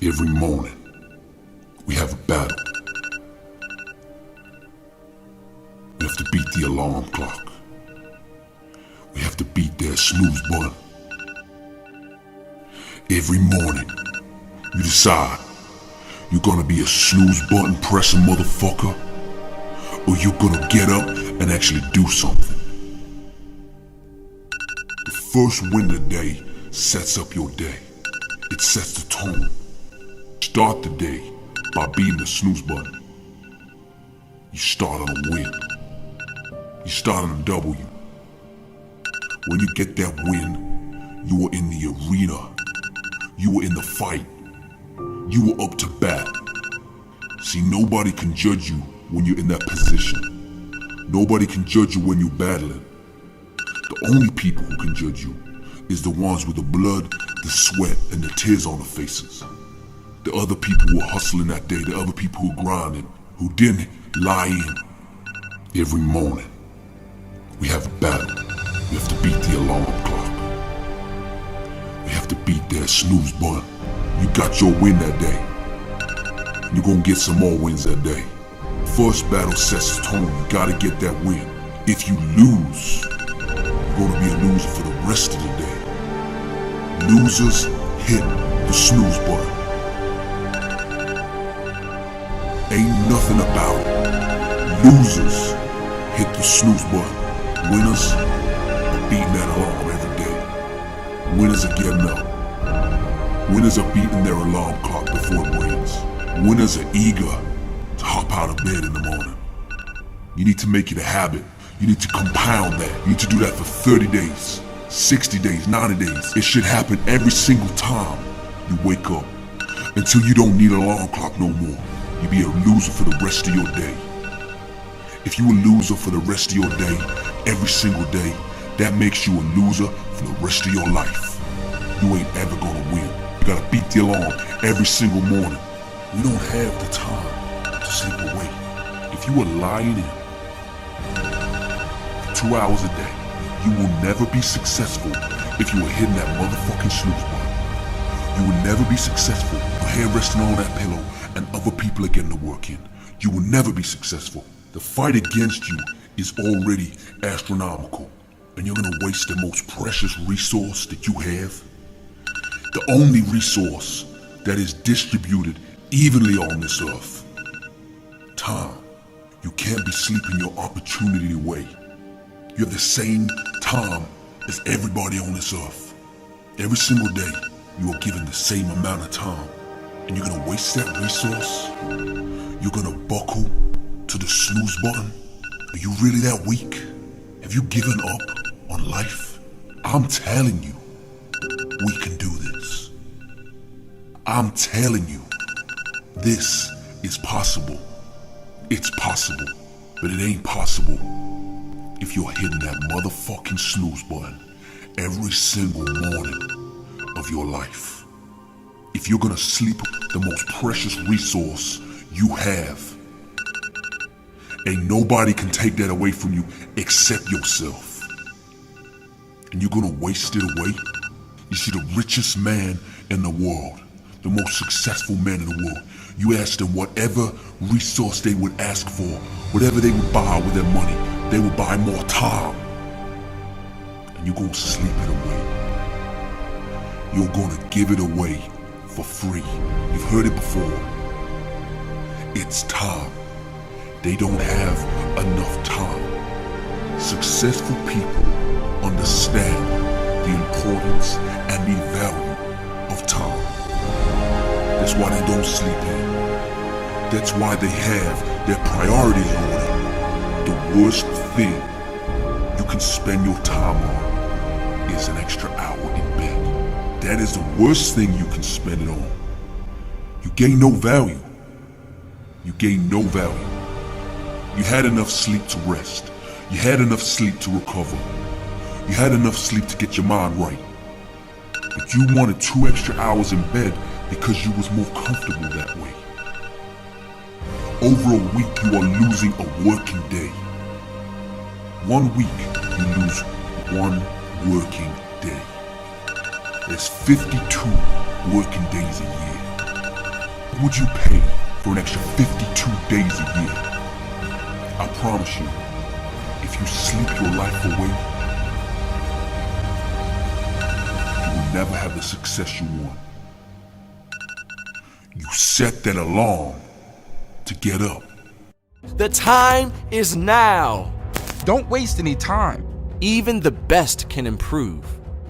Every morning, we have a battle. We have to beat the alarm clock. We have to beat their snooze button. Every morning, you decide you're gonna be a snooze button pressing motherfucker, or you're gonna get up and actually do something. The first win of the day sets up your day. It sets the tone. Start the day by beating the snooze button. You start on a win. You start on a W. When you get that win, you are in the arena. You were in the fight. You were up to bat. See, nobody can judge you when you're in that position. Nobody can judge you when you're battling. The only people who can judge you is the ones with the blood, the sweat, and the tears on their faces. The other people who are hustling that day, the other people who are grinding, who didn't lie in. Every morning, we have a battle. We have to beat the alarm clock. We have to beat that snooze button. You got your win that day. You're gonna get some more wins that day. First battle sets the tone. You gotta get that win. If you lose, you're gonna be a loser for the rest of the day. Losers hit the snooze button. Ain't nothing about it. Losers hit the snooze button. Winners are beating that alarm every day. Winners are getting up. Winners are beating their alarm clock before it rings. Winners are eager to hop out of bed in the morning. You need to make it a habit. You need to compound that. You need to do that for 30 days, 60 days, 90 days. It should happen every single time you wake up until you don't need an alarm clock no more. You be a loser for the rest of your day. If you a loser for the rest of your day, every single day, that makes you a loser for the rest of your life. You ain't ever gonna win. You gotta beat the alarm every single morning. We don't have the time to sleep away. If you are lying in for 2 hours a day, you will never be successful if you are hitting that motherfucking snooze button. You will never be successful. Your head resting on that pillow and other people are getting the work in. You will never be successful. The fight against you is already astronomical, and you're gonna waste the most precious resource that you have. The only resource that is distributed evenly on this earth. Time. You can't be sleeping your opportunity away. You have the same time as everybody on this earth. Every single day, you are given the same amount of time. And you're gonna waste that resource? You're gonna buckle to the snooze button? Are you really that weak? Have you given up on life? I'm telling you, we can do this. I'm telling you, this is possible. It's possible, but it ain't possible if you're hitting that motherfucking snooze button every single morning of your life. If you're gonna sleep the most precious resource you have, ain't nobody can take that away from you except yourself. And you're gonna waste it away? You see, the richest man in the world, the most successful man in the world, you ask them whatever resource they would ask for, whatever they would buy with their money, they would buy more time. And you're gonna sleep it away. You're gonna give it away for free. You've heard it before. It's time. They don't have enough time. Successful people understand the importance and the value of time. That's why they don't sleep in. That's why they have their priorities in order. The worst thing you can spend your time on is an extra hour in bed. That is the worst thing you can spend it on. You gain no value. You gain no value. You had enough sleep to rest. You had enough sleep to recover. You had enough sleep to get your mind right. But you wanted 2 extra hours in bed because you was more comfortable that way. Over a week, you are losing a working day. 1 week, you lose 1 working day. There's 52 working days a year. What would you pay for an extra 52 days a year? I promise you, if you sleep your life away, you will never have the success you want. You set that alarm to get up. The time is now. Don't waste any time. Even the best can improve.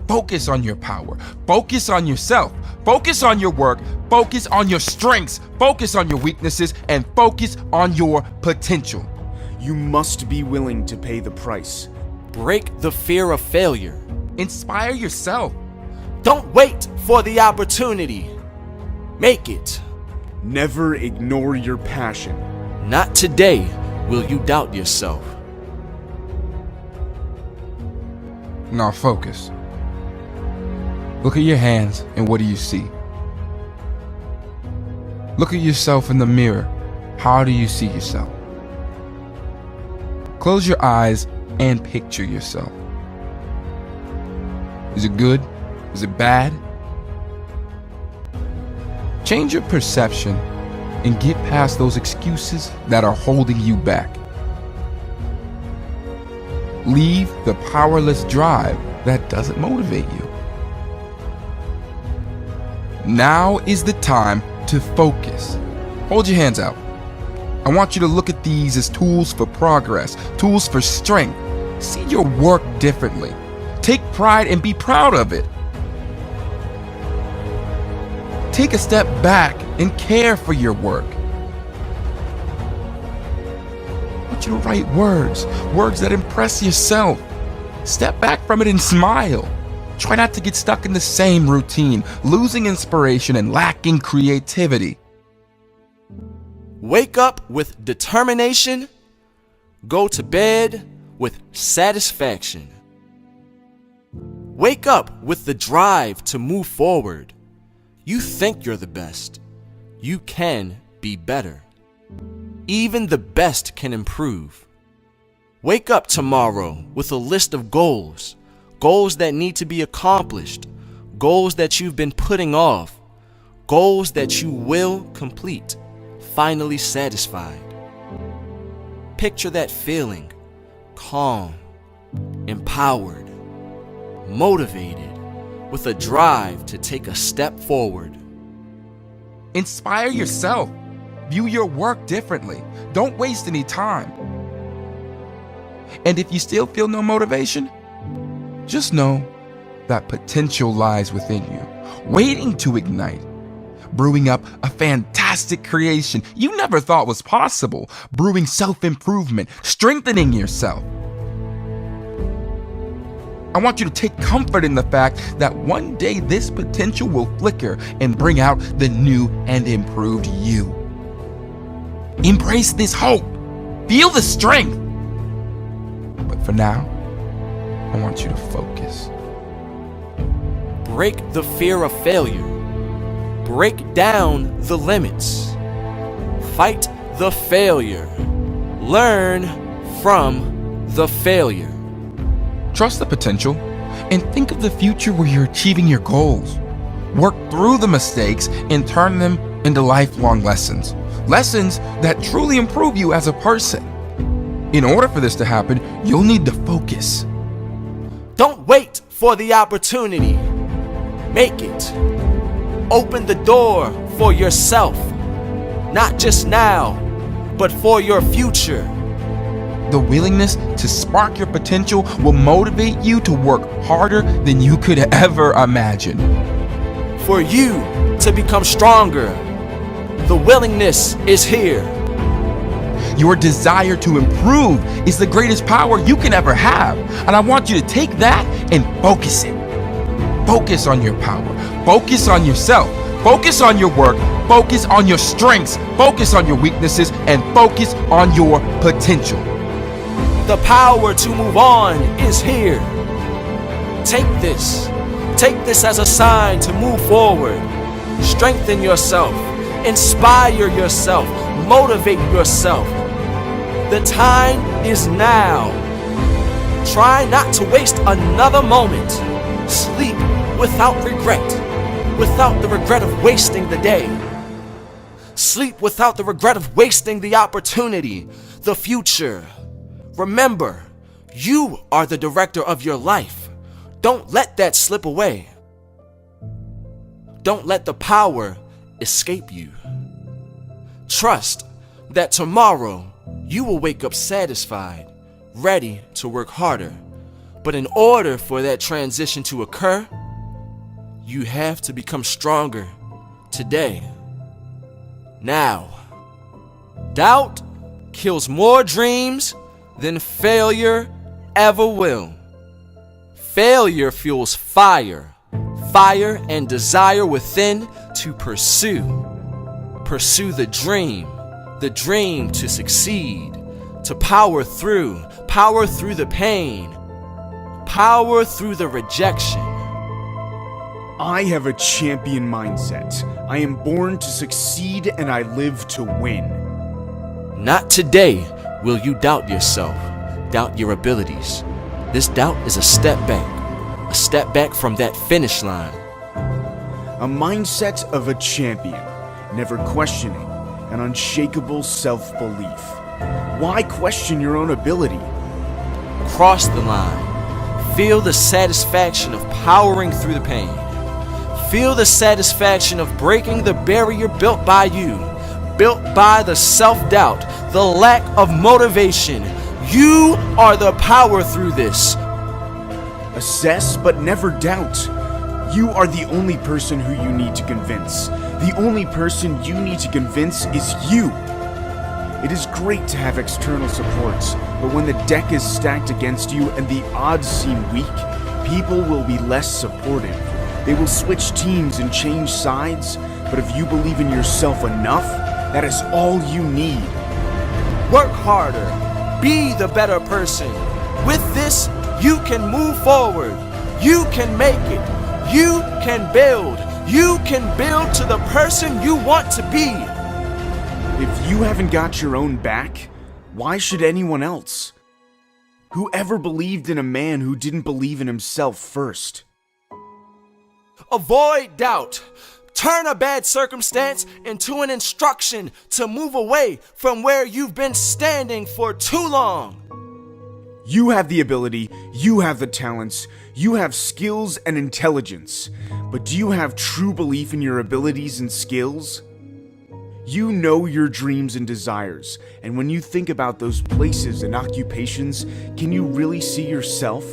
Focus on your power. Focus on yourself. Focus on your work. Focus on your strengths. Focus on your weaknesses, and focus on your potential. You must be willing to pay the price. Break the fear of failure. Inspire yourself. Don't wait for the opportunity. Make it. Never ignore your passion. Not today will you doubt yourself. Now focus. Look at your hands, and what do you see? Look at yourself in the mirror. How do you see yourself? Close your eyes and picture yourself. Is it good? Is it bad? Change your perception and get past those excuses that are holding you back. Leave the powerless drive that doesn't motivate you. Now is the time to focus. Hold your hands out. I want you to look at these as tools for progress, tools for strength. See your work differently. Take pride and be proud of it. Take a step back and care for your work. I want you to write words that impress yourself. Step back from it and smile. Try not to get stuck in the same routine, losing inspiration and lacking creativity. Wake up with determination. Go to bed with satisfaction. Wake up with the drive to move forward. You think you're the best. You can be better. Even the best can improve. Wake up tomorrow with a list of goals. Goals that need to be accomplished. Goals that you've been putting off. Goals that you will complete. Finally satisfied. Picture that feeling. Calm, empowered, motivated, with a drive to take a step forward. Inspire yourself. View your work differently. Don't waste any time. And if you still feel no motivation, just know that potential lies within you, waiting to ignite, brewing up a fantastic creation you never thought was possible, brewing self-improvement, strengthening yourself. I want you to take comfort in the fact that one day this potential will flicker and bring out the new and improved you. Embrace this hope. Feel the strength. But for now, I want you to focus. Break the fear of failure. Break down the limits. Fight the failure. Learn from the failure. Trust the potential and think of the future where you're achieving your goals. Work through the mistakes and turn them into lifelong lessons. Lessons that truly improve you as a person. In order for this to happen, you'll need to focus. Don't wait for the opportunity. Make it. Open the door for yourself. Not just now, but for your future. The willingness to spark your potential will motivate you to work harder than you could ever imagine. For you to become stronger, the willingness is here. Your desire to improve is the greatest power you can ever have. And I want you to take that and focus it. Focus on your power. Focus on yourself. Focus on your work. Focus on your strengths. Focus on your weaknesses. And focus on your potential. The power to move on is here. Take this. Take this as a sign to move forward. Strengthen yourself. Inspire yourself. Motivate yourself. The time is now. Try not to waste another moment. Sleep without regret. Without the regret of wasting the day. Sleep without the regret of wasting the opportunity, the future. Remember, you are the director of your life. Don't let that slip away. Don't let the power escape you. Trust that tomorrow you will wake up satisfied, ready to work harder. But in order for that transition to occur, you have to become stronger today. Now, doubt kills more dreams than failure ever will. Failure fuels fire and desire within to pursue. Pursue the dream to succeed, to power through the pain, power through the rejection. I have a champion mindset. I am born to succeed and I live to win. Not today will you doubt yourself, doubt your abilities. This doubt is a step back from that finish line. A mindset of a champion, never questioning, an unshakable self-belief. Why question your own ability? Cross the line. Feel the satisfaction of powering through the pain. Feel the satisfaction of breaking the barrier built by you, built by the self-doubt, the lack of motivation. You are the power through this. Assess but never doubt. You are the only person who you need to convince. The only person you need to convince is you. It is great to have external supports, but when the deck is stacked against you and the odds seem weak, people will be less supportive. They will switch teams and change sides, but if you believe in yourself enough, that is all you need. Work harder. Be the better person. With this, you can move forward. You can make it. You can build. You can build to the person you want to be. If you haven't got your own back, why should anyone else? Who ever believed in a man who didn't believe in himself first? Avoid doubt. Turn a bad circumstance into an instruction to move away from where you've been standing for too long. You have the ability, you have the talents, you have skills and intelligence, but do you have true belief in your abilities and skills? You know your dreams and desires, and when you think about those places and occupations, can you really see yourself?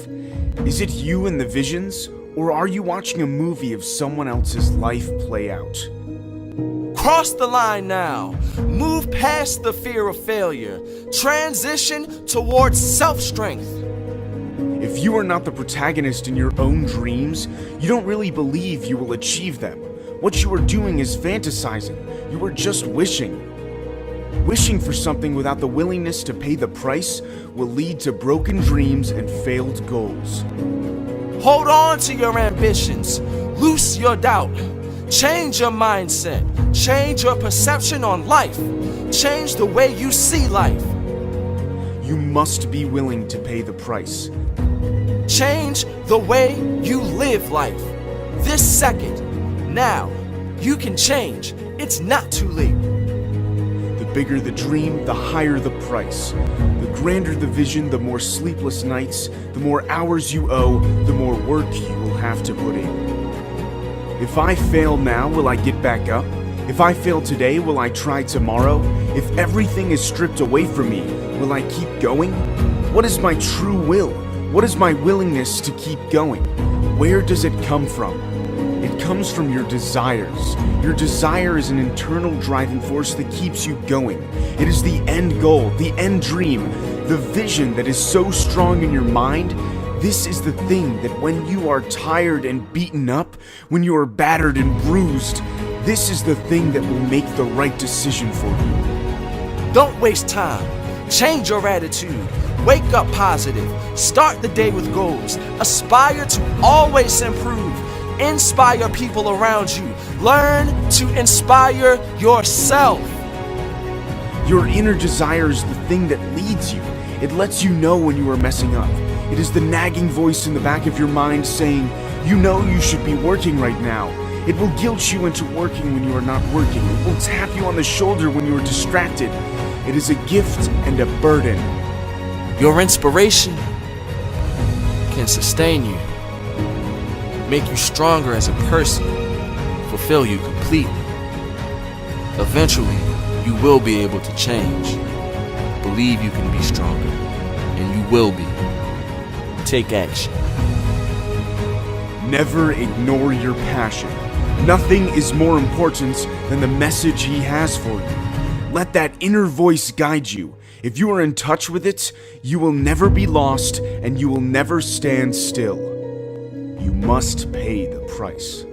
Is it you and the visions, or are you watching a movie of someone else's life play out? Cross the line now. Move past the fear of failure. Transition towards self-strength. If you are not the protagonist in your own dreams, you don't really believe you will achieve them. What you are doing is fantasizing. You are just wishing. Wishing for something without the willingness to pay the price will lead to broken dreams and failed goals. Hold on to your ambitions. Loose your doubt. Change your mindset. Change your perception on life. Change the way you see life. You must be willing to pay the price. Change the way you live life. This second, now, you can change. It's not too late. The bigger the dream, the higher the price. The grander the vision, the more sleepless nights, the more hours you owe, the more work you will have to put in. If I fail now, will I get back up? If I fail today, will I try tomorrow? If everything is stripped away from me, will I keep going? What is my true will? What is my willingness to keep going? Where does it come from? It comes from your desires. Your desire is an internal driving force that keeps you going. It is the end goal, the end dream, the vision that is so strong in your mind. This is the thing that when you are tired and beaten up, when you are battered and bruised, this is the thing that will make the right decision for you. Don't waste time. Change your attitude. Wake up positive. Start the day with goals. Aspire to always improve. Inspire people around you. Learn to inspire yourself. Your inner desire is the thing that leads you. It lets you know when you are messing up. It is the nagging voice in the back of your mind saying, you know you should be working right now. It will guilt you into working when you are not working. It will tap you on the shoulder when you are distracted. It is a gift and a burden. Your inspiration can sustain you, make you stronger as a person, fulfill you completely. Eventually, you will be able to change. Believe you can be stronger, and you will be. Take action. Never ignore your passion. Nothing is more important than the message he has for you. Let that inner voice guide you. If you are in touch with it, you will never be lost and you will never stand still. You must pay the price.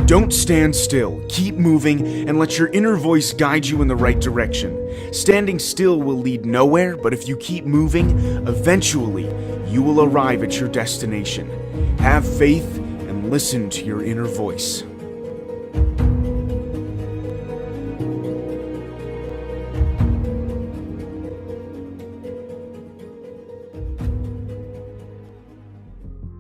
Don't stand still. Keep moving and let your inner voice guide you in the right direction. Standing still will lead nowhere, but if you keep moving, eventually you will arrive at your destination. Have faith and listen to your inner voice.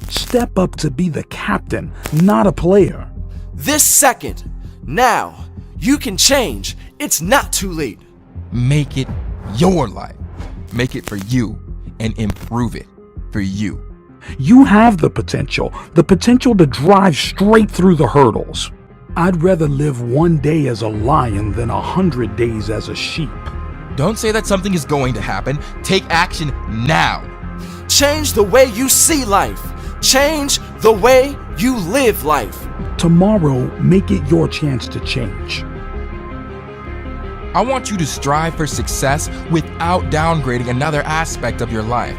Step up to be the captain, not a player. This second, now, you can change. It's not too late. Make it your life. Make it for you and improve it for you. You have the potential to drive straight through the hurdles. I'd rather live one day as a lion than 100 days as a sheep. Don't say that something is going to happen. Take action now. Change the way you see life. Change the way you live life. Tomorrow, make it your chance to change. I want you to strive for success without downgrading another aspect of your life.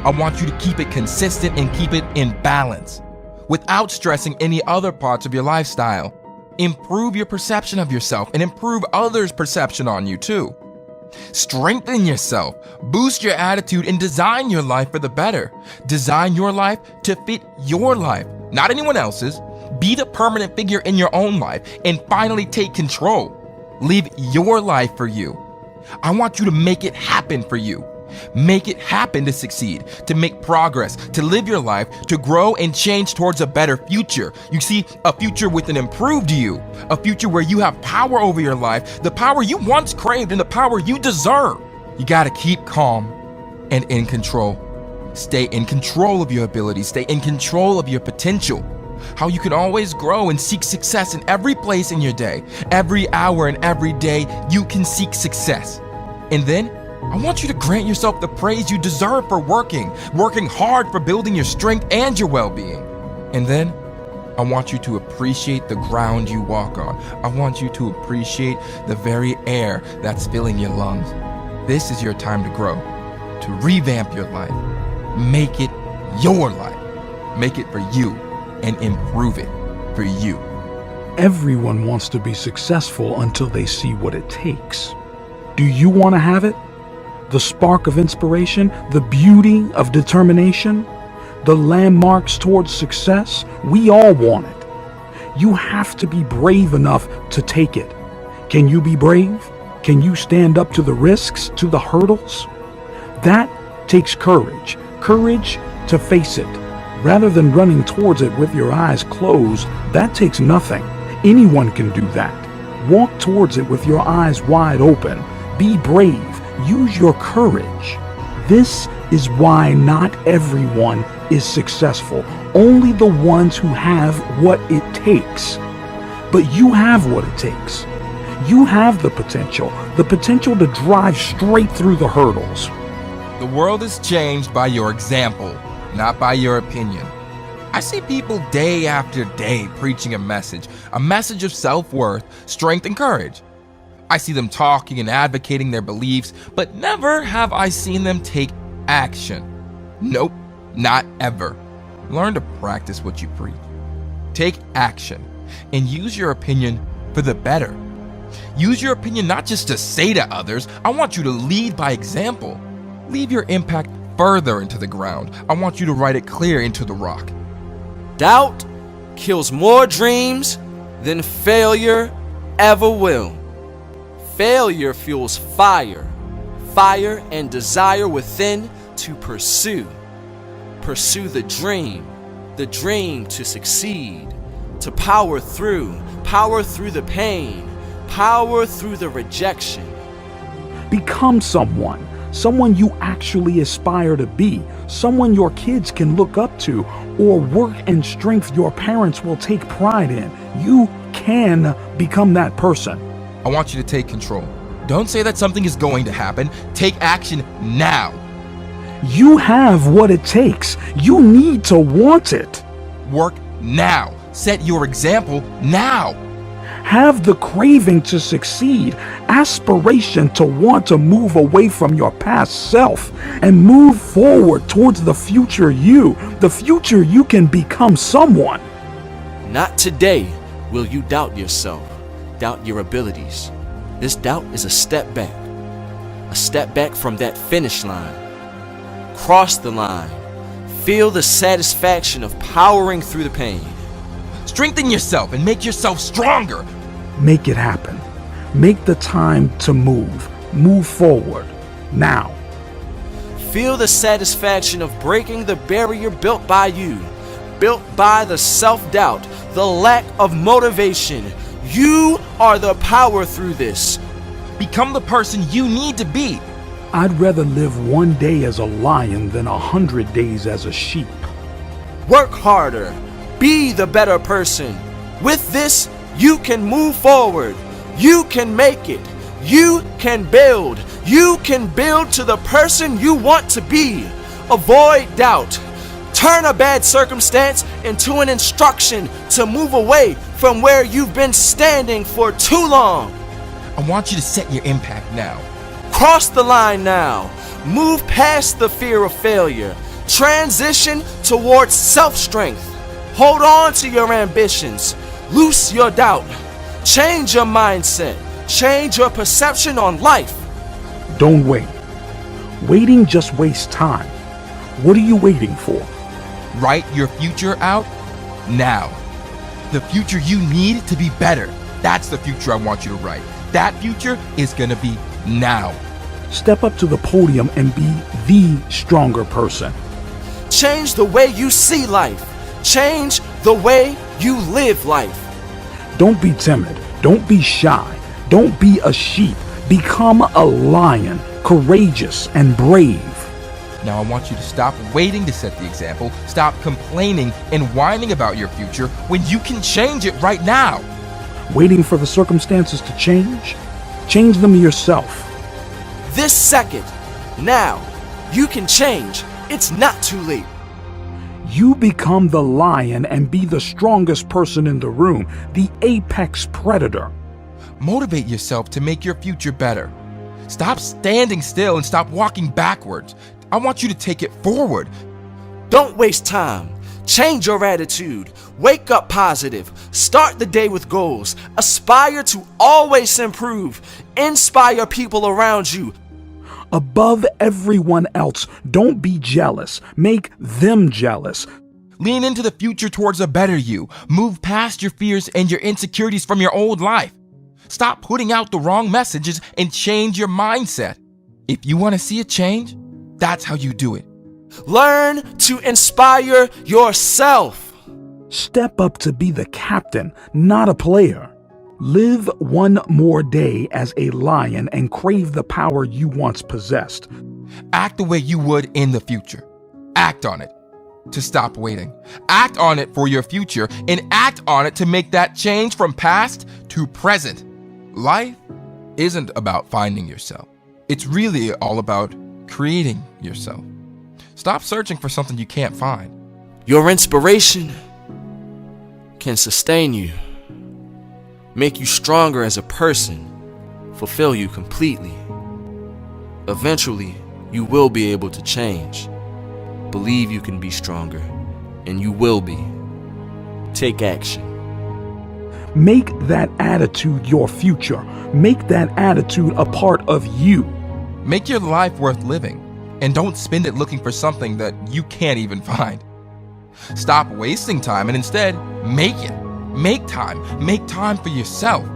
I want you to keep it consistent and keep it in balance without stressing any other parts of your lifestyle. Improve your perception of yourself and improve others' perception on you too. Strengthen yourself, boost your attitude, and design your life for the better. Design your life to fit your life, not anyone else's. Be the permanent figure in your own life and finally take control. Live your life for you. I want you to make it happen for you. Make it happen to succeed, to make progress, to live your life, to grow and change towards a better future. You see, a future with an improved you, a future where you have power over your life, the power you once craved and the power you deserve. You gotta keep calm and in control. Stay in control of your abilities, stay in control of your potential. How you can always grow and seek success in every place in your day. Every hour and every day, you can seek success. And then, I want you to grant yourself the praise you deserve for working hard for building your strength and your well-being. And then, I want you to appreciate the ground you walk on. I want you to appreciate the very air that's filling your lungs. This is your time to grow, to revamp your life. Make it your life. Make it for you and improve it for you. Everyone wants to be successful until they see what it takes. Do you want to have it? The spark of inspiration, the beauty of determination, the landmarks towards success? We all want it. You have to be brave enough to take it. Can you be brave? Can you stand up to the risks, to the hurdles? That takes courage. Courage to face it. Rather than running towards it with your eyes closed, that takes nothing. Anyone can do that. Walk towards it with your eyes wide open. Be brave. Use your courage. This is why not everyone is successful. Only the ones who have what it takes. But you have what it takes. You have the potential to drive straight through the hurdles. The world is changed by your example, not by your opinion. I see people day after day preaching a message of self-worth, strength, and courage. I see them talking and advocating their beliefs, but never have I seen them take action. Nope, not ever. Learn to practice what you preach. Take action and use your opinion for the better. Use your opinion not just to say to others, I want you to lead by example. Leave your impact further into the ground. I want you to write it clear into the rock. Doubt kills more dreams than failure ever will. Failure fuels fire and desire within to pursue. Pursue the dream, the dream to succeed, to power through the pain, power through the rejection. Become someone you actually aspire to be, someone your kids can look up to, or work and strength your parents will take pride in. You can become that person. I want you to take control. Don't say that something is going to happen. Take action now. You have what it takes. You need to want it. Work now. Set your example now. Have the craving to succeed, aspiration to want to move away from your past self and move forward towards the future you can become someone. Not today will you doubt yourself, doubt your abilities. This doubt is a step back from that finish line. Cross the line. Feel the satisfaction of powering through the pain. Strengthen yourself and make yourself stronger. Make it happen. Make the time to move forward, now. Feel the satisfaction of breaking the barrier built by you, built by the self-doubt, the lack of motivation. You are the power through this. Become the person you need to be. I'd rather live one day as a lion than 100 days as a sheep. Work harder. Be the better person. With this, you can move forward. You can make it. You can build. You can build to the person you want to be. Avoid doubt. Turn a bad circumstance into an instruction to move away from where you've been standing for too long. I want you to set your impact now. Cross the line now. Move past the fear of failure. Transition towards self-strength. Hold on to your ambitions. Loose your doubt. Change your mindset. Change your perception on life. Don't wait. Waiting just wastes time. What are you waiting for? Write your future out now. The future you need to be better. That's the future I want you to write. That future is gonna be now. Step up to the podium and be the stronger person. Change the way you see life. Change the way you live life. Don't be timid. Don't be shy. Don't be a sheep. Become a lion, courageous and brave. Now I want you to stop waiting to set the example. Stop complaining and whining about your future when you can change it right now. Waiting for the circumstances to change? Change them yourself. This second, now, you can change. It's not too late. You become the lion and be the strongest person in the room, the apex predator. Motivate yourself to make your future better. Stop standing still and stop walking backwards. I want you to take it forward. Don't waste time. Change your attitude. Wake up positive. Start the day with goals. Aspire to always improve. Inspire people around you. Above everyone else, don't be jealous. Make them jealous. Lean into the future towards a better you. Move past your fears and your insecurities from your old life. Stop putting out the wrong messages and change your mindset. If you want to see a change, that's how you do it. Learn to inspire yourself. Step up to be the captain, not a player. Live one more day as a lion and crave the power you once possessed. Act the way you would in the future. Act on it to stop waiting. Act on it for your future and act on it to make that change from past to present. Life isn't about finding yourself. It's really all about creating yourself. Stop searching for something you can't find. Your inspiration can sustain you, make you stronger as a person, fulfill you completely. Eventually, you will be able to change. Believe you can be stronger, and you will be. Take action. Make that attitude your future. Make that attitude a part of you. Make your life worth living, and don't spend it looking for something that you can't even find. Stop wasting time and instead make it. Make time for yourself.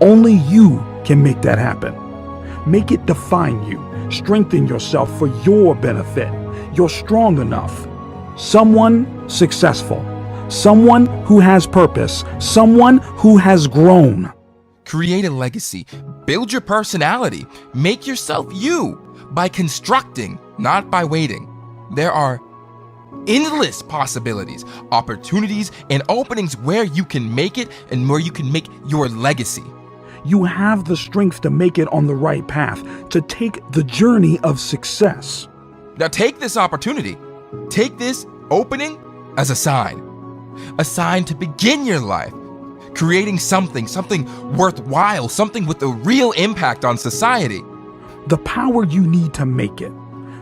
Only you can make that happen. Make it define you. Strengthen yourself for your benefit. You're strong enough. someone successful, someone who has purpose, someone who has grown. Create a legacy. Build your personality. Make yourself you by constructing, not by waiting. There are endless possibilities, opportunities, and openings where you can make it and where you can make your legacy. You have the strength to make it on the right path, to take the journey of success. Now take this opportunity. Take this opening as a sign to begin your life, creating something worthwhile, something with a real impact on society. The power you need to make it,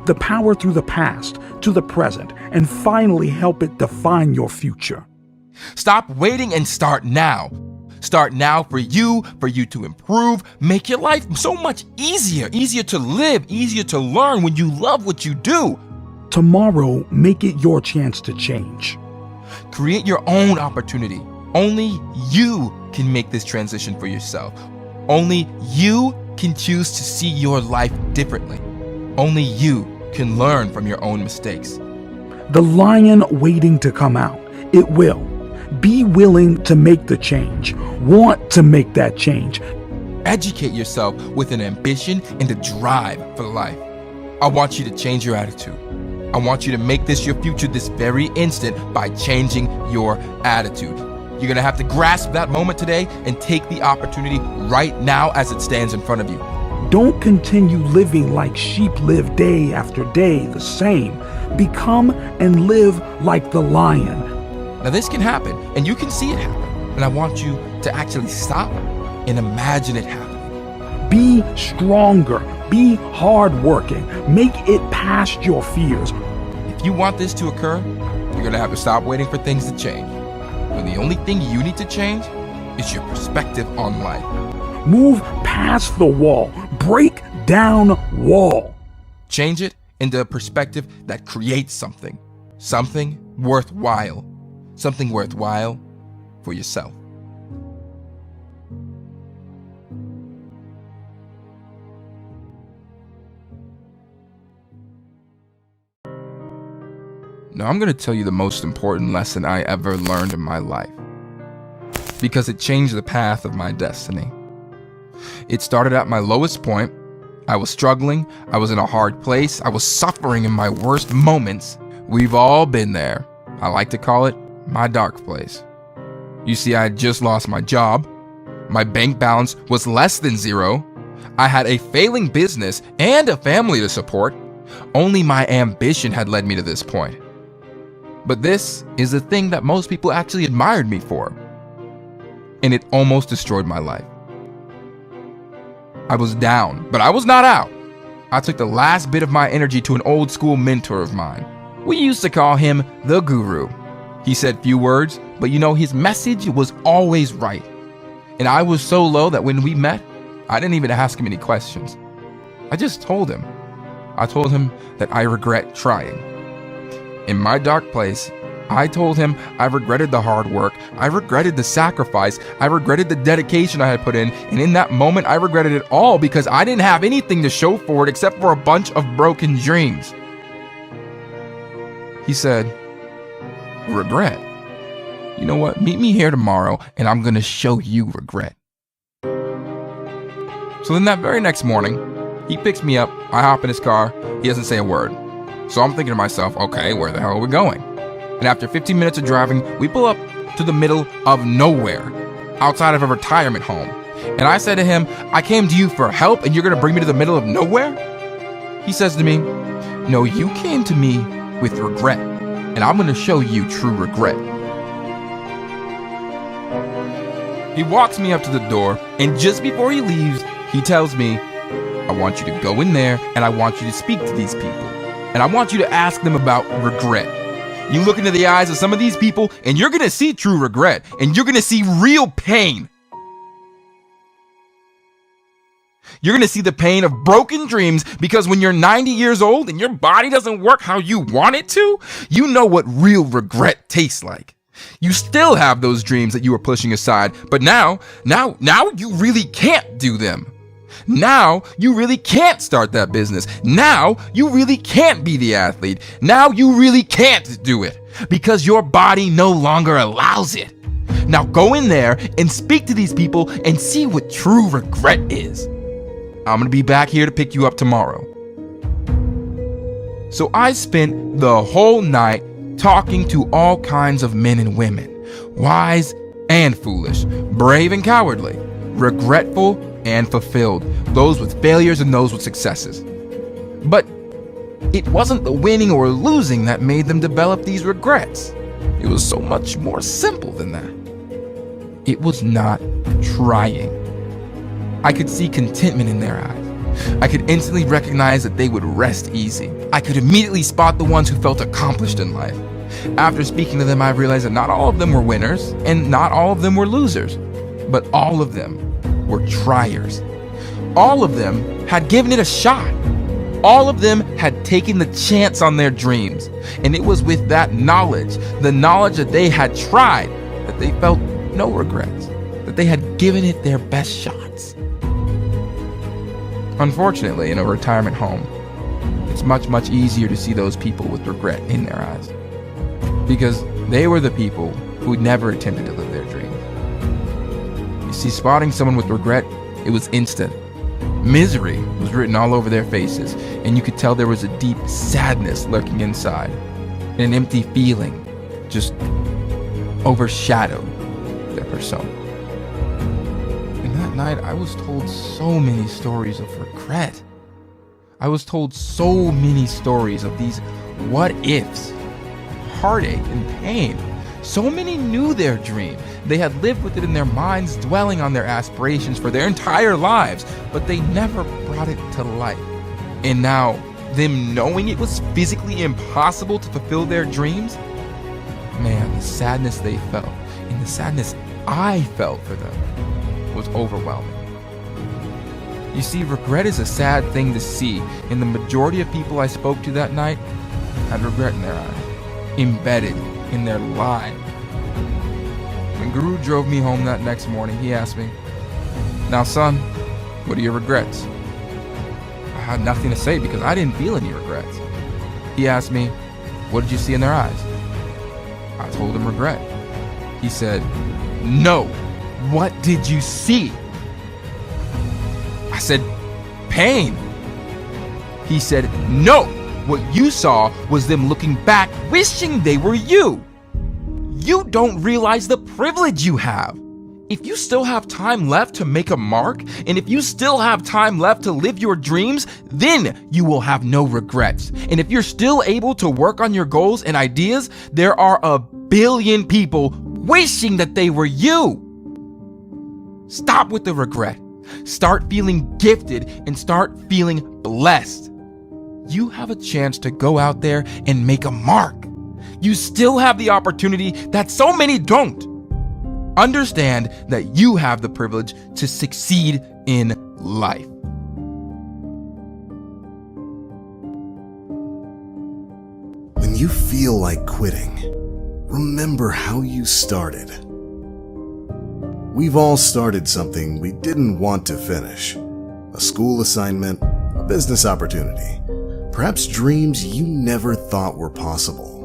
the power through the past to the present, and finally help it define your future. Stop waiting and start now. Start now for you to improve, make your life so much easier to live, easier to learn when you love what you do. Tomorrow, make it your chance to change. Create your own opportunity. Only you can make this transition for yourself. Only you can choose to see your life differently. Only you can learn from your own mistakes. The lion waiting to come out, it will. Be willing to make the change. Want to make that change. Educate yourself with an ambition and a drive for life. I want you to change your attitude. I want you to make this your future this very instant by changing your attitude. You're going to have to grasp that moment today and take the opportunity right now as it stands in front of you. Don't continue living like sheep live day after day the same. Become and live like the lion. Now this can happen, and you can see it happen. And I want you to actually stop and imagine it happening. Be stronger. Be hardworking. Make it past your fears. If you want this to occur, you're going to have to stop waiting for things to change. And the only thing you need to change is your perspective on life. Move past the wall. Break down wall. Change it into a perspective that creates something worthwhile for yourself. Now I'm going to tell you the most important lesson I ever learned in my life, because it changed the path of my destiny. It started at my lowest point. I was struggling. I was in a hard place. I was suffering in my worst moments. We've all been there. I like to call it my dark place. You see, I had just lost my job. My bank balance was less than zero. I had a failing business and a family to support. Only my ambition had led me to this point. But this is the thing that most people actually admired me for. And it almost destroyed my life. I was down, but I was not out. I took the last bit of my energy to an old school mentor of mine. We used to call him the guru. He said few words, but his message was always right. And I was so low that when we met, I didn't even ask him any questions. I just told him. I told him that I regret trying. In my dark place, I told him I regretted the hard work, I regretted the sacrifice, I regretted the dedication I had put in, and in that moment I regretted it all because I didn't have anything to show for it except for a bunch of broken dreams. He said, regret? You know what? Meet me here tomorrow and I'm gonna show you regret. So then that very next morning, he picks me up, I hop in his car, he doesn't say a word. So I'm thinking to myself, okay, where the hell are we going? And after 15 minutes of driving, we pull up to the middle of nowhere, outside of a retirement home. And I said to him, I came to you for help and you're gonna bring me to the middle of nowhere? He says to me, no, you came to me with regret, and I'm gonna show you true regret. He walks me up to the door, and just before he leaves, he tells me, I want you to go in there and I want you to speak to these people. And I want you to ask them about regret. You look into the eyes of some of these people and you're gonna see true regret and you're gonna see real pain. You're gonna see the pain of broken dreams because when you're 90 years old and your body doesn't work how you want it to, you know what real regret tastes like. You still have those dreams that you were pushing aside, but now you really can't do them. Now you really can't start that business. Now you really can't be the athlete. Now you really can't do it because your body no longer allows it. Now go in there and speak to these people and see what true regret is. I'm gonna be back here to pick you up tomorrow. So I spent the whole night talking to all kinds of men and women, wise and foolish, brave and cowardly, regretful and fulfilled, those with failures and those with successes. But it wasn't the winning or losing that made them develop these regrets. It was so much more simple than that. It was not trying. I could see contentment in their eyes. I could instantly recognize that they would rest easy. I could immediately spot the ones who felt accomplished in life. After speaking to them, I realized that not all of them were winners and not all of them were losers, but all of them were triers. All of them had given it a shot. All of them had taken the chance on their dreams. And it was with that knowledge, the knowledge that they had tried, that they felt no regrets, that they had given it their best shots. Unfortunately, in a retirement home, it's much easier to see those people with regret in their eyes, because they were the people who never attempted to live their dreams. You see, spotting someone with regret, it was instant. Misery was written all over their faces, and you could tell there was a deep sadness lurking inside, and an empty feeling just overshadowed their persona. And that night, I was told so many stories of regret. I was told so many stories of these what ifs, heartache and pain. So many knew their dream. They had lived with it in their minds, dwelling on their aspirations for their entire lives, but they never brought it to life. And now, them knowing it was physically impossible to fulfill their dreams, man, the sadness they felt and the sadness I felt for them was overwhelming. You see, regret is a sad thing to see, and the majority of people I spoke to that night had regret in their eyes, embedded in their lives. When Guru drove me home that next morning, he asked me, "Now son, what are your regrets?" I had nothing to say because I didn't feel any regrets. He asked me, "What did you see in their eyes?" I told him regret. He said, "No, what did you see?" I said, "Pain." He said, "No, what you saw was them looking back, wishing they were you. You don't realize the privilege you have. If you still have time left to make a mark, and if you still have time left to live your dreams, then you will have no regrets. And if you're still able to work on your goals and ideas, there are 1 billion people wishing that they were you. Stop with the regret. Start feeling gifted and start feeling blessed. You have a chance to go out there and make a mark. You still have the opportunity that so many don't. Understand that you have the privilege to succeed in life." When you feel like quitting, remember how you started. We've all started something we didn't want to finish. A school assignment, a business opportunity, perhaps dreams you never thought were possible.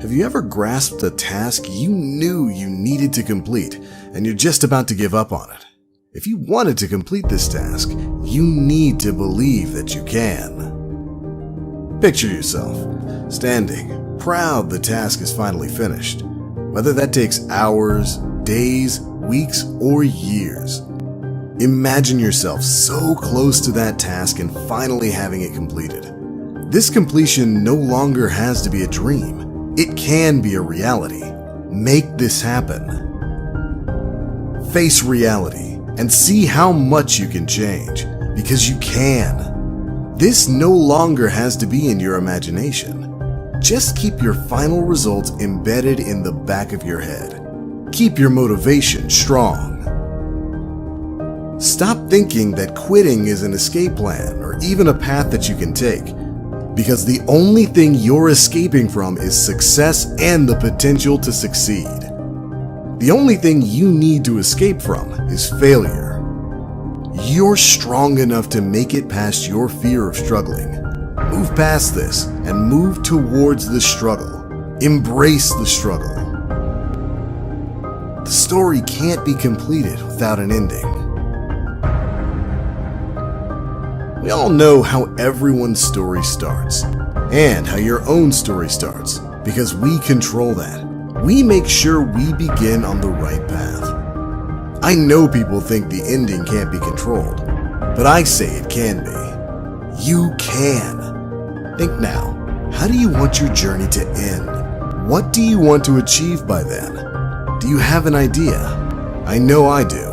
Have you ever grasped a task you knew you needed to complete and you're just about to give up on it? If you wanted to complete this task, you need to believe that you can. Picture yourself standing, proud the task is finally finished. Whether that takes hours, days, weeks, or years. Imagine yourself so close to that task and finally having it completed. This completion no longer has to be a dream. It can be a reality. Make this happen. Face reality and see how much you can change, because you can. This no longer has to be in your imagination. Just keep your final results embedded in the back of your head. Keep your motivation strong. Stop thinking that quitting is an escape plan or even a path that you can take, because the only thing you're escaping from is success and the potential to succeed. The only thing you need to escape from is failure. You're strong enough to make it past your fear of struggling. Move past this and move towards the struggle. Embrace the struggle. The story can't be completed without an ending. We all know how everyone's story starts, and how your own story starts, because we control that. We make sure we begin on the right path. I know people think the ending can't be controlled, but I say it can be. You can. Think now, how do you want your journey to end? What do you want to achieve by then? Do you have an idea? I know I do.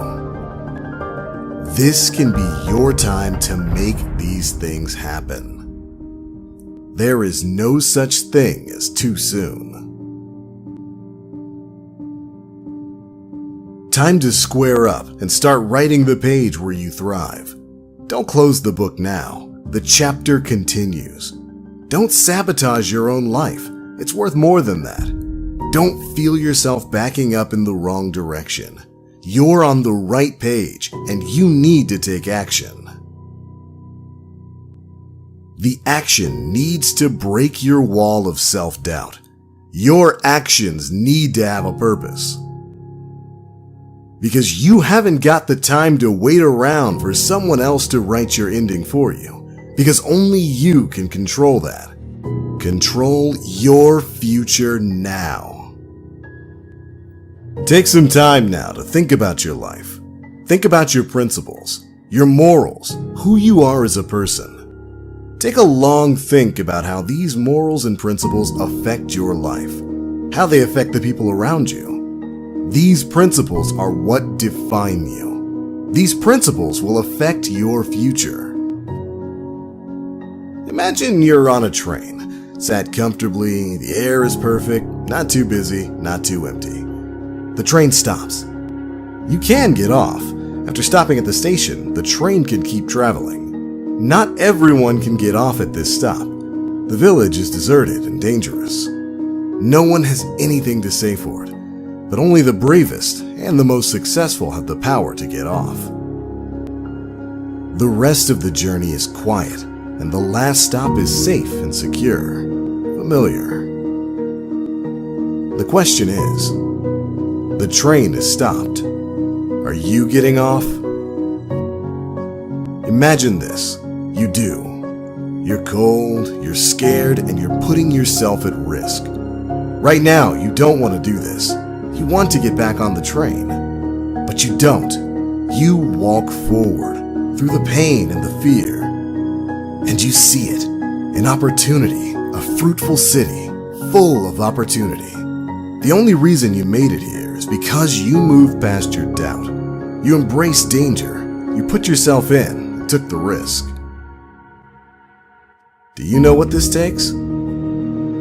This can be your time to make these things happen. There is no such thing as too soon. Time to square up and start writing the page where you thrive. Don't close the book now. The chapter continues. Don't sabotage your own life. It's worth more than that. Don't feel yourself backing up in the wrong direction. You're on the right page, and you need to take action. The action needs to break your wall of self-doubt. Your actions need to have a purpose. Because you haven't got the time to wait around for someone else to write your ending for you. Because only you can control that. Control your future now. Take some time now to think about your life. Think about your principles, your morals, who you are as a person. Take a long think about how these morals and principles affect your life, how they affect the people around you. These principles are what define you. These principles will affect your future. Imagine you're on a train, sat comfortably, the air is perfect, not too busy, not too empty. The train stops. You can get off. After stopping at the station, the train can keep traveling. Not everyone can get off at this stop. The village is deserted and dangerous. No one has anything to say for it, but only the bravest and the most successful have the power to get off. The rest of the journey is quiet, and the last stop is safe and secure, familiar. The question is, the train is stopped. Are you getting off? Imagine this. You do. You're cold, you're scared, and you're putting yourself at risk. Right now, you don't want to do this. You want to get back on the train. But you don't. You walk forward through the pain and the fear. And you see it. An opportunity. A fruitful city. Full of opportunity. The only reason you made it here is because you moved past your doubt. You embraced danger. You put yourself in and took the risk. Do you know what this takes?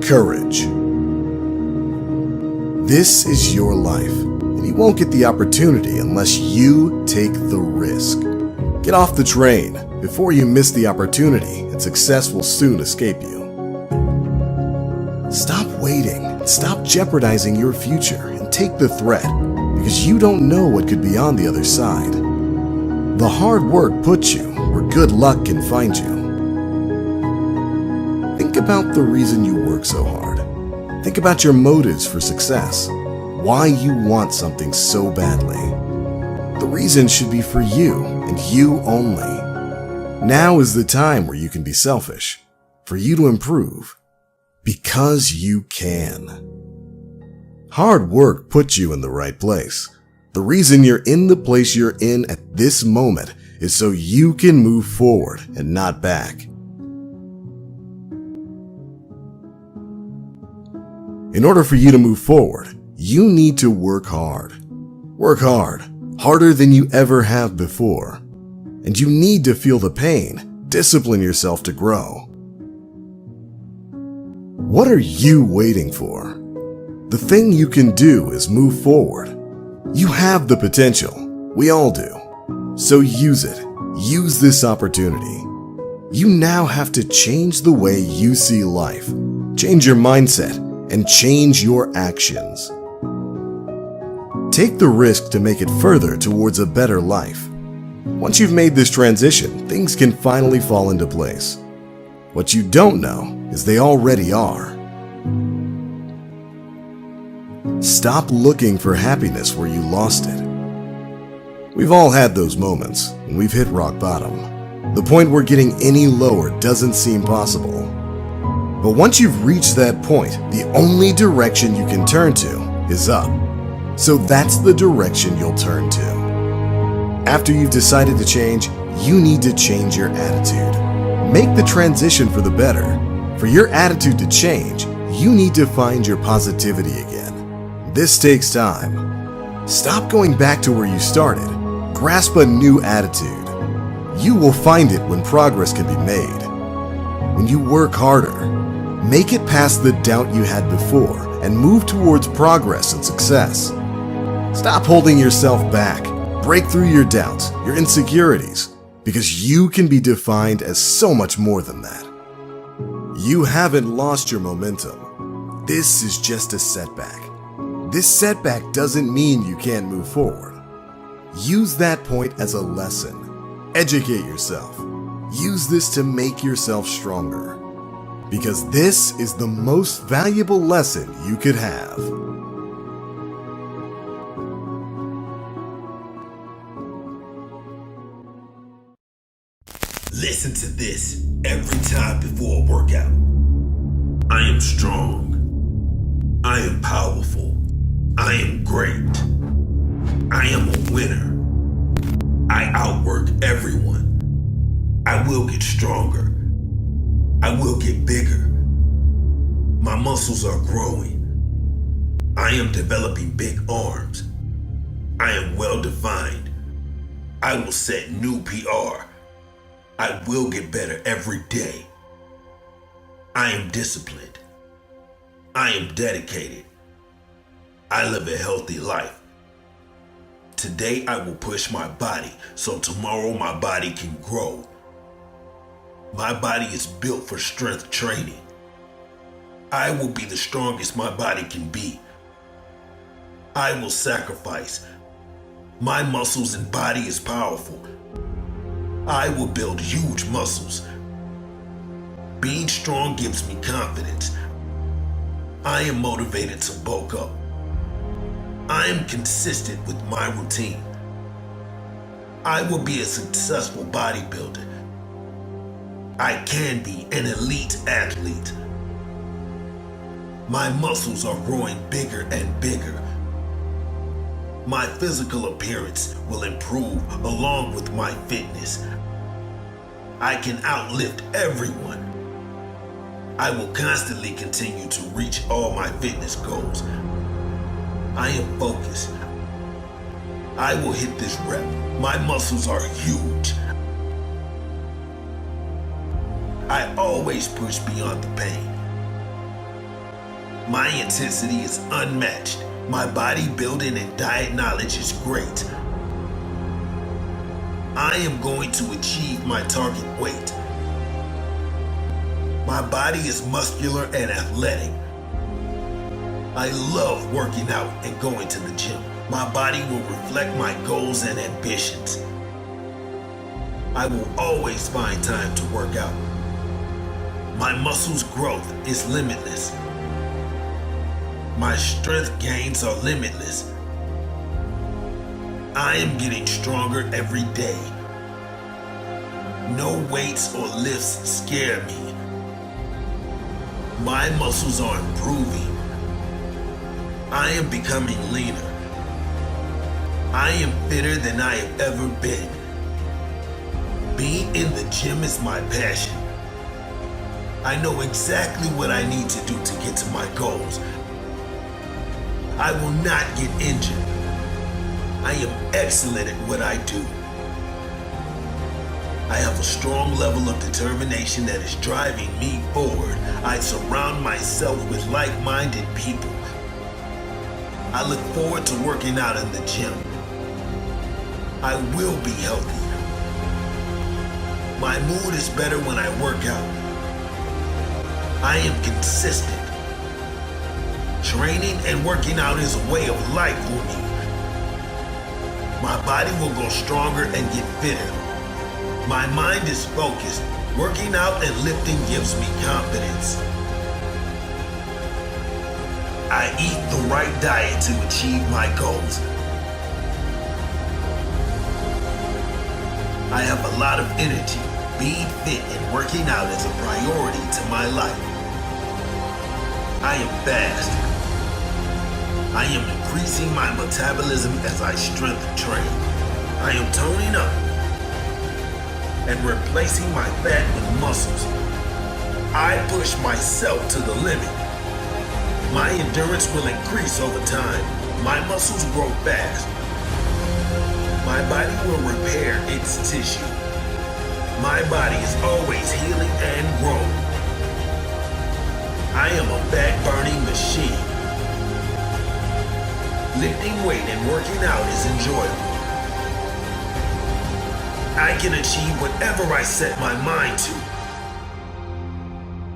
Courage. This is your life, and you won't get the opportunity unless you take the risk. Get off the train before you miss the opportunity, and success will soon escape you. Stop waiting. Stop jeopardizing your future and take the threat, because you don't know what could be on the other side. The hard work puts you where good luck can find you. Think about the reason you work so hard. Think about your motives for success. Why you want something so badly. The reason should be for you and you only. Now is the time where you can be selfish, for you to improve. Because you can. Hard work puts you in the right place. The reason you're in the place you're in at this moment is so you can move forward and not back. In order for you to move forward, you need to work hard. Work hard, harder than you ever have before. And you need to feel the pain, discipline yourself to grow. What are you waiting for? The thing you can do is move forward. You have the potential. We all do. So use it. Use this opportunity. You now have to change the way you see life, change your mindset, and change your actions. Take the risk to make it further towards a better life. Once you've made this transition, things can finally fall into place. What you don't know is they already are. Stop looking for happiness where you lost it. We've all had those moments when we've hit rock bottom. The point where getting any lower doesn't seem possible. But once you've reached that point, the only direction you can turn to is up. So that's the direction you'll turn to. After you've decided to change, you need to change your attitude. Make the transition for the better. For your attitude to change, you need to find your positivity again. This takes time. Stop going back to where you started. Grasp a new attitude. You will find it when progress can be made. When you work harder, make it past the doubt you had before and move towards progress and success. Stop holding yourself back. Break through your doubts, your insecurities, because you can be defined as so much more than that. You haven't lost your momentum. This is just a setback. This setback doesn't mean you can't move forward. Use that point as a lesson. Educate yourself. Use this to make yourself stronger. Because this is the most valuable lesson you could have. Listen to this every time before a workout. I am strong. I am powerful. I am great. I am a winner. I outwork everyone. I will get stronger. I will get bigger. My muscles are growing. I am developing big arms. I am well defined. I will set new PR. I will get better every day. I am disciplined. I am dedicated. I live a healthy life. Today I will push my body so tomorrow my body can grow. My body is built for strength training. I will be the strongest my body can be. I will sacrifice. My muscles and body is powerful. I will build huge muscles. Being strong gives me confidence. I am motivated to bulk up. I am consistent with my routine. I will be a successful bodybuilder. I can be an elite athlete. My muscles are growing bigger and bigger. My physical appearance will improve along with my fitness. I can outlift everyone. I will constantly continue to reach all my fitness goals. I am focused. I will hit this rep. My muscles are huge. I always push beyond the pain. My intensity is unmatched. My bodybuilding and diet knowledge is great. I am going to achieve my target weight. My body is muscular and athletic. I love working out and going to the gym. My body will reflect my goals and ambitions. I will always find time to work out. My muscles' growth is limitless. My strength gains are limitless. I am getting stronger every day. No weights or lifts scare me. My muscles are improving. I am becoming leaner. I am fitter than I have ever been. Being in the gym is my passion. I know exactly what I need to do to get to my goals. I will not get injured. I am excellent at what I do. I have a strong level of determination that is driving me forward. I surround myself with like-minded people. I look forward to working out in the gym. I will be healthy. My mood is better when I work out. I am consistent. Training and working out is a way of life for me. my body will grow stronger and get fitter. My mind is focused. Working out and lifting gives me confidence. I eat the right diet to achieve my goals. I have a lot of energy. Being fit and working out is a priority to my life. I am fast. I am increasing my metabolism as I strength train. I am toning up and replacing my fat with muscles. I push myself to the limit. My endurance will increase over time. My muscles grow fast. My body will repair its tissue. My body is always healing and growing. I am a fat-burning machine. Lifting weight and working out is enjoyable. I can achieve whatever I set my mind to.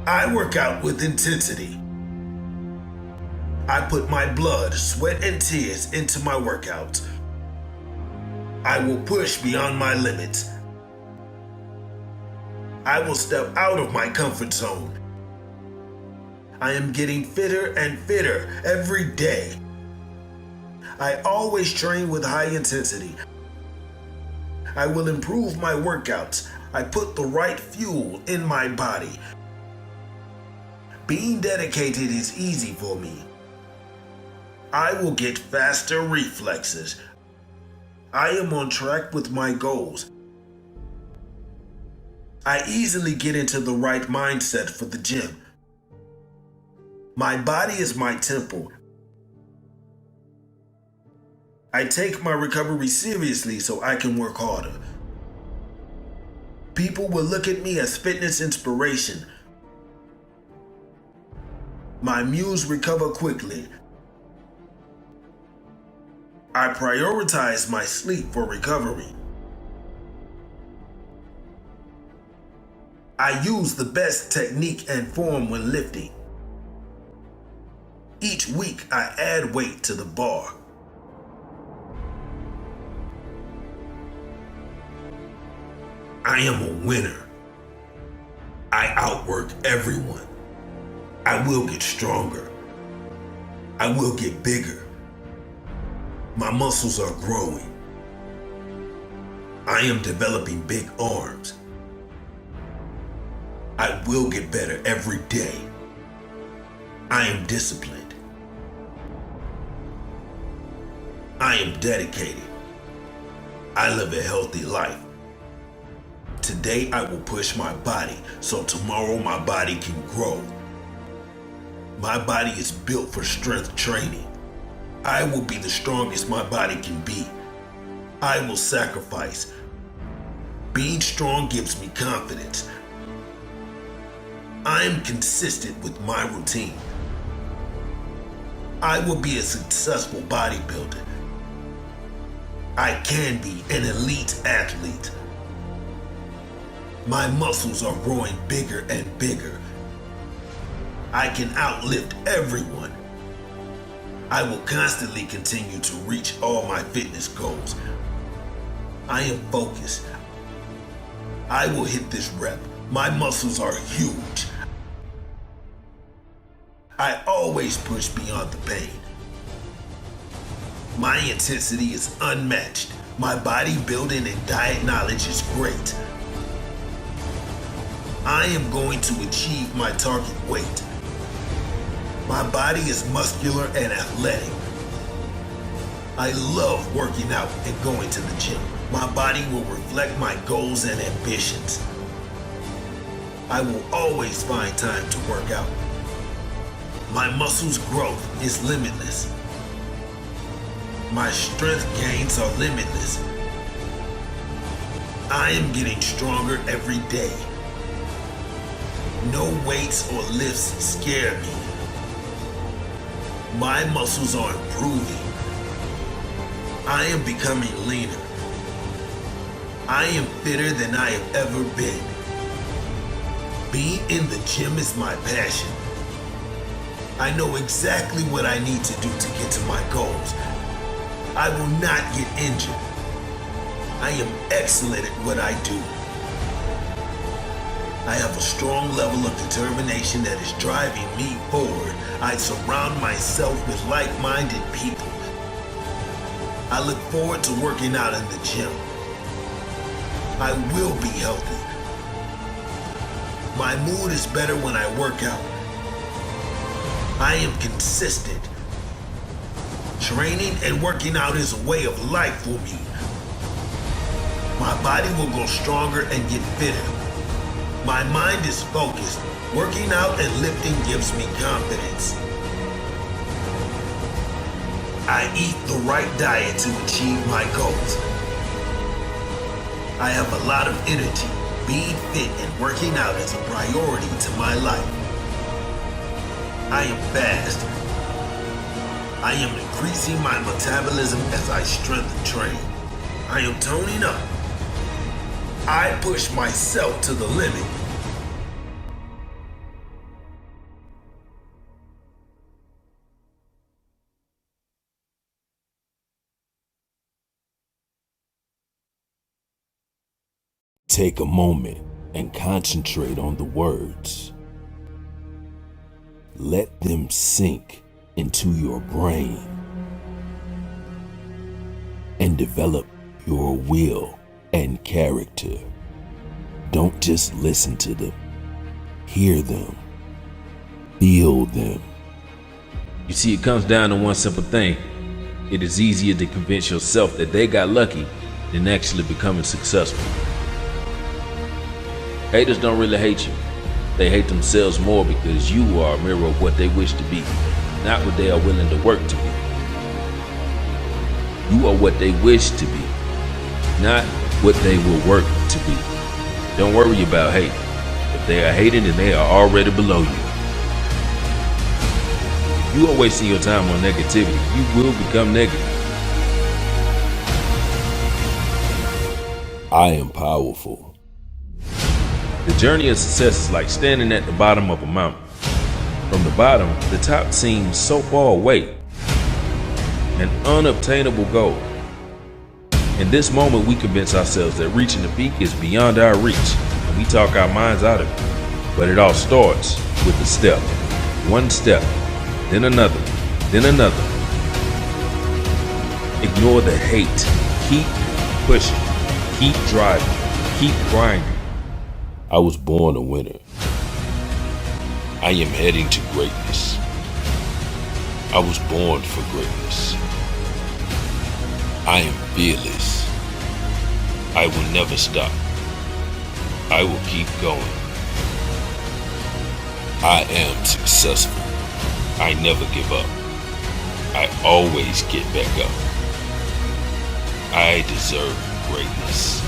I work out with intensity. I put my blood, sweat, and tears into my workouts. I will push beyond my limits. I will step out of my comfort zone. I am getting fitter and fitter every day. I always train with high intensity. I will improve my workouts. I put the right fuel in my body. Being dedicated is easy for me. I will get faster reflexes. I am on track with my goals. I easily get into the right mindset for the gym. My body is my temple. I take my recovery seriously so I can work harder. People will look at me as fitness inspiration. My muse recover quickly. I prioritize my sleep for recovery. I use the best technique and form when lifting. Each week I add weight to the bar. I am a winner. I outwork everyone. I will get stronger. I will get bigger. My muscles are growing. I am developing big arms. I will get better every day. I am disciplined. I am dedicated. I live a healthy life. Today I will push my body so tomorrow my body can grow. My body is built for strength training. I will be the strongest my body can be. I will sacrifice. Being strong gives me confidence. I am consistent with my routine. I will be a successful bodybuilder. I can be an elite athlete. My muscles are growing bigger and bigger. I can outlift everyone. I will constantly continue to reach all my fitness goals. I am focused. I will hit this rep. My muscles are huge. I always push beyond the pain. My intensity is unmatched. My bodybuilding and diet knowledge is great. I am going to achieve my target weight. My body is muscular and athletic. I love working out and going to the gym. My body will reflect my goals and ambitions. I will always find time to work out. My muscles' growth is limitless. My strength gains are limitless. I am getting stronger every day. No weights or lifts scare me. My muscles are improving. I am becoming leaner. I am fitter than I have ever been. Being in the gym is my passion. I know exactly what I need to do to get to my goals. I will not get injured. I am excellent at what I do. I have a strong level of determination that is driving me forward. I surround myself with like-minded people. I look forward to working out in the gym. I will be healthy. My mood is better when I work out. I am consistent. Training and working out is a way of life for me. My body will grow stronger and get fitter. My mind is focused. Working out and lifting gives me confidence. I eat the right diet to achieve my goals. I have a lot of energy. Being fit and working out is a priority to my life. I am fast. I am increasing my metabolism as I strength train. I am toning up. I push myself to the limit. Take a moment and concentrate on the words. Let them sink into your brain and develop your will and character. Don't just listen to them. Hear them. Feel them. You see, it comes down to one simple thing. It is easier to convince yourself that they got lucky than actually becoming successful. Haters don't really hate you. They hate themselves more because you are a mirror of what they wish to be, not what they are willing to work to be. You are what they wish to be, not what they will work to be. Don't worry about hate. If they are hating, then they are already below you. If you are wasting your time on negativity, you will become negative. I am powerful. The journey of success is like standing at the bottom of a mountain. From the bottom, the top seems so far away, an unobtainable goal. In this moment, we convince ourselves that reaching the peak is beyond our reach, and we talk our minds out of it. But it all starts with a step. One step, then another, then another. Ignore the hate. Keep pushing. Keep driving. Keep grinding. I was born a winner. I am heading to greatness. I was born for greatness. I am fearless. I will never stop. I will keep going. I am successful. I never give up. I always get back up. I deserve greatness.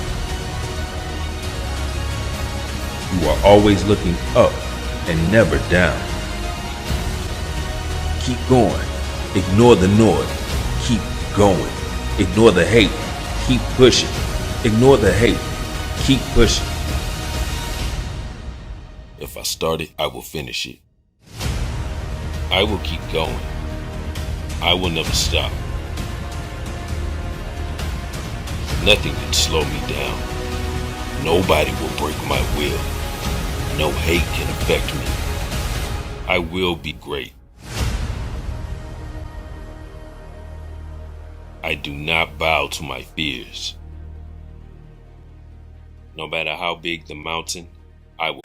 You are always looking up and never down. Keep going. Ignore the noise. Keep going. Ignore the hate. Keep pushing. Ignore the hate. Keep pushing. If I start it, I will finish it. I will keep going. I will never stop. Nothing can slow me down. Nobody will break my will. No hate can affect me. I will be great. I do not bow to my fears. No matter how big the mountain, I will.